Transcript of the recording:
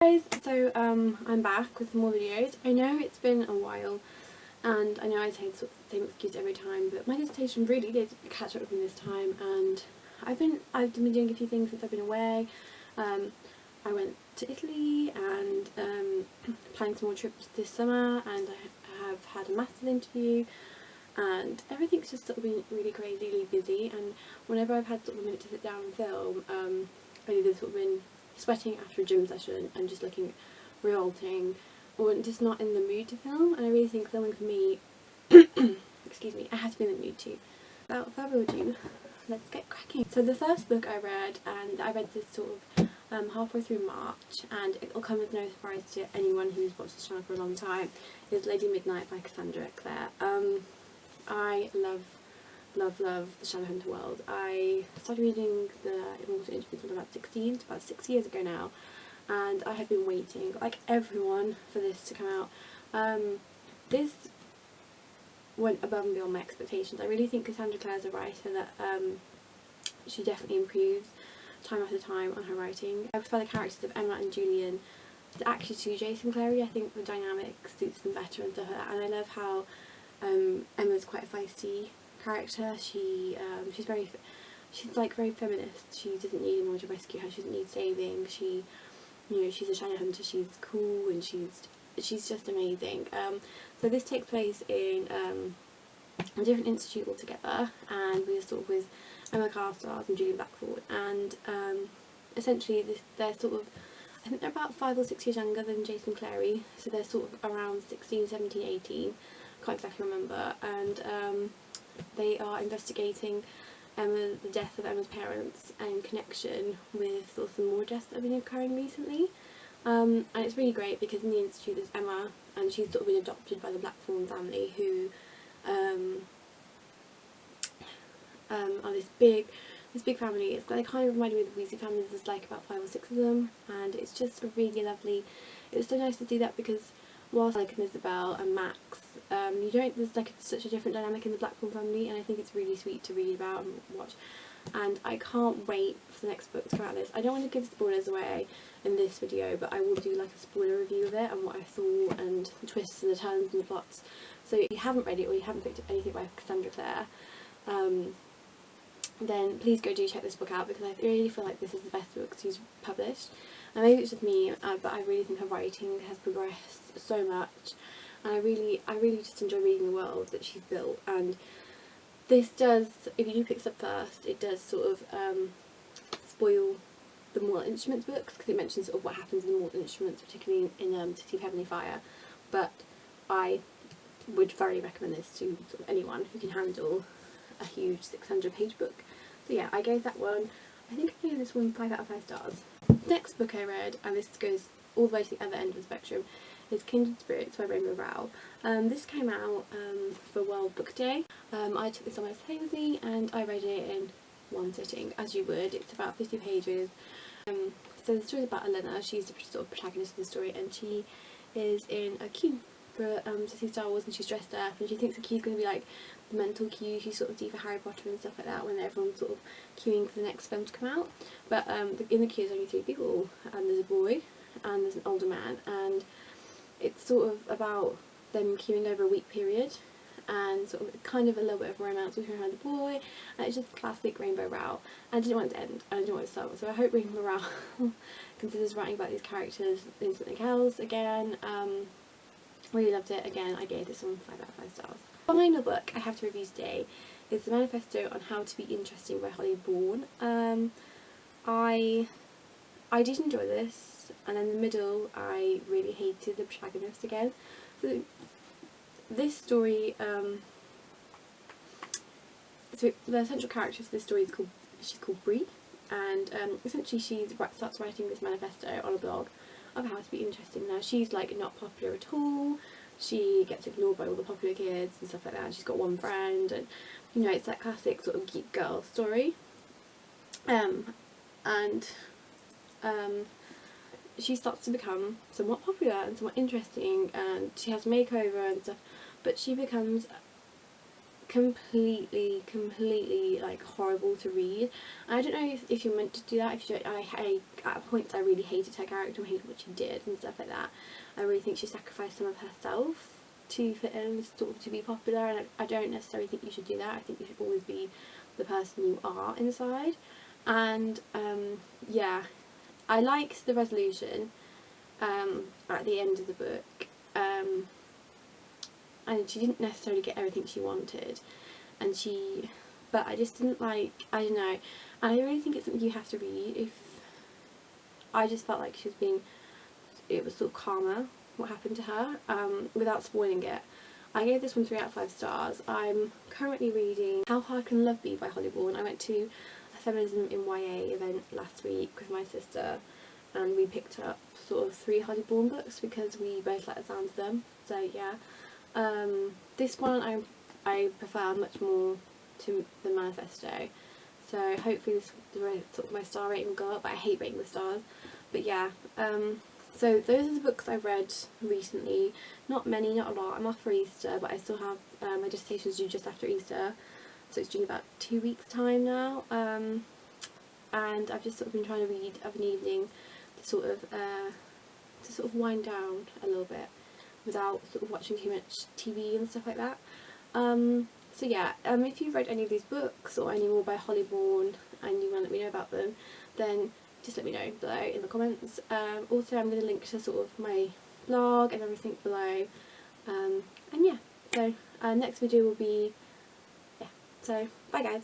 Guys, so I'm back with more videos. I know it's been a while and I know I say the same excuse every time, but my dissertation really did catch up with me this time, and I've been doing a few things since I've been away. I went to Italy and planning some more trips this summer, and I have had a master's interview, and everything's just sort of been really crazily busy, and whenever I've had sort of a minute to sit down and film, I've either sort of been sweating after a gym session and just looking revolting, or just not in the mood to film. And I really think filming for me excuse me, I have to be in the mood too. Without further ado, let's get cracking. So the first book I read, and I read this sort of halfway through March, and it'll come as no surprise to anyone who's watched this channel for a long time, is Lady Midnight by Cassandra Clare. I love the Shadowhunter world. I started reading the Immortal Instruments when I was about 16, so about 6 years ago now, and I have been waiting, like everyone, for this to come out. This went above and beyond my expectations. I really think Cassandra Clare's a writer that she definitely improves time after time on her writing. I prefer the characters of Emma and Julian actually to Jason Clary. I think the dynamic suits them better and stuff like that, and I love how Emma's quite a feisty character. She's like very feminist. She doesn't need anyone to rescue her. She doesn't need saving. She's a Shadowhunter. She's cool and she's just amazing. So this takes place in a different institute altogether, and we're sort of with Emma Carstairs and Julian Blackford, and essentially they're sort of, I think they're about 5 or 6 years younger than Jason Clary, so they're sort of around 16, 17, 18. Can't exactly remember, and they are investigating the death of Emma's parents in connection with sort of some more deaths that have been occurring recently. And it's really great because in the institute there's Emma, and she's sort of been adopted by the Blackthorn family, who are this big family. It's like, kind of reminded me of the Weasley family. There's like about 5 or 6 of them, and it's just really lovely. It's so nice to see that, because whilst like Isabel and Max, there's like such a different dynamic in the Blackthorn family, and I think it's really sweet to read about and watch, and I can't wait for the next book to come out of this. I don't want to give spoilers away in this video, but I will do like a spoiler review of it and what I thought and the twists and the turns and the plots. So if you haven't read it, or you haven't picked up anything by Cassandra Clare, then please go do check this book out, because I really feel like this is the best book she's published. And maybe it's just me, but I really think her writing has progressed so much, and I really just enjoy reading the world that she's built. And this does, if you do pick this up first, it does sort of spoil the Mortal Instruments books, because it mentions sort of what happens in the Mortal Instruments, particularly in City of Heavenly Fire. But I would very recommend this to sort of anyone who can handle a huge 600-page book. So yeah, I gave that one, I think I gave this one 5 out of 5 stars. Next book I read, and this goes all the way to the other end of the spectrum, is Kindred Spirits by Rainbow Rowell. This came out for World Book Day. I took this on my plane with me, and I read it in one sitting, as you would. It's about 50 pages. So the story is about Elena. She's the sort of protagonist of the story, and she is in a queue for to see Star Wars, and she's dressed up, and she thinks the queue's going to be like the mental queue you sort of see for Harry Potter and stuff like that, when everyone's sort of queuing for the next film to come out. But in the queue there's only 3 people, and there's a boy and there's an older man, and it's sort of about them queuing over a week period, and sort of kind of a little bit of romance between her and the boy, and it's just classic Rainbow Rowell. I didn't want it to end, and I didn't want it to start, so I hope Rainbow Rowell considers writing about these characters in something else again. Really loved it. Again, I gave this one 5 out of 5 stars. Final book I have to review today is the Manifesto on How to Be Interesting by Holly Bourne. I did enjoy this, and in the middle I really hated the protagonist again. So this story, so the central character of this story is called Bree, and essentially she starts writing this manifesto on a blog of how to be interesting. Now she's like not popular at all. She gets ignored by all the popular kids and stuff like that. She's got one friend, and it's that classic sort of geek girl story. She starts to become somewhat popular and somewhat interesting, and she has a makeover and stuff, but she becomes completely like horrible to read. And I don't know if you're meant to do that. If you don't, at points I really hated her character and hated what she did and stuff like that. I really think she sacrificed some of herself to fit in, sort of to be popular, and I don't necessarily think you should do that. I think you should always be the person you are inside. And yeah, I liked the resolution at the end of the book, and she didn't necessarily get everything she wanted, but I just didn't like, I don't know, and I really think it's something you have to read. If I just felt like it was sort of calmer what happened to her, without spoiling it. I gave this one 3 out of 5 stars. I'm currently reading How Hard Can Love Be by Holly Bourne. I went to a Feminism in YA event last week with my sister, and we picked up sort of 3 Holly Bourne books because we both like the sound of them. So yeah, this one I prefer much more to the Manifesto. So hopefully sort of my star rating will go up, but I hate rating the stars. But yeah, so those are the books I've read recently. Not many, not a lot. I'm off for Easter, but I still have my dissertation's due just after Easter, so it's due in about 2 weeks' time now. And I've just sort of been trying to read of an evening to sort of wind down a little bit without sort of watching too much TV and stuff like that. So yeah, if you've read any of these books or any more by Holly Bourne and you want to let me know about them, then just let me know below in the comments. Also, I'm going to link to sort of my blog and everything below. And yeah, so next video will be, yeah, so bye guys.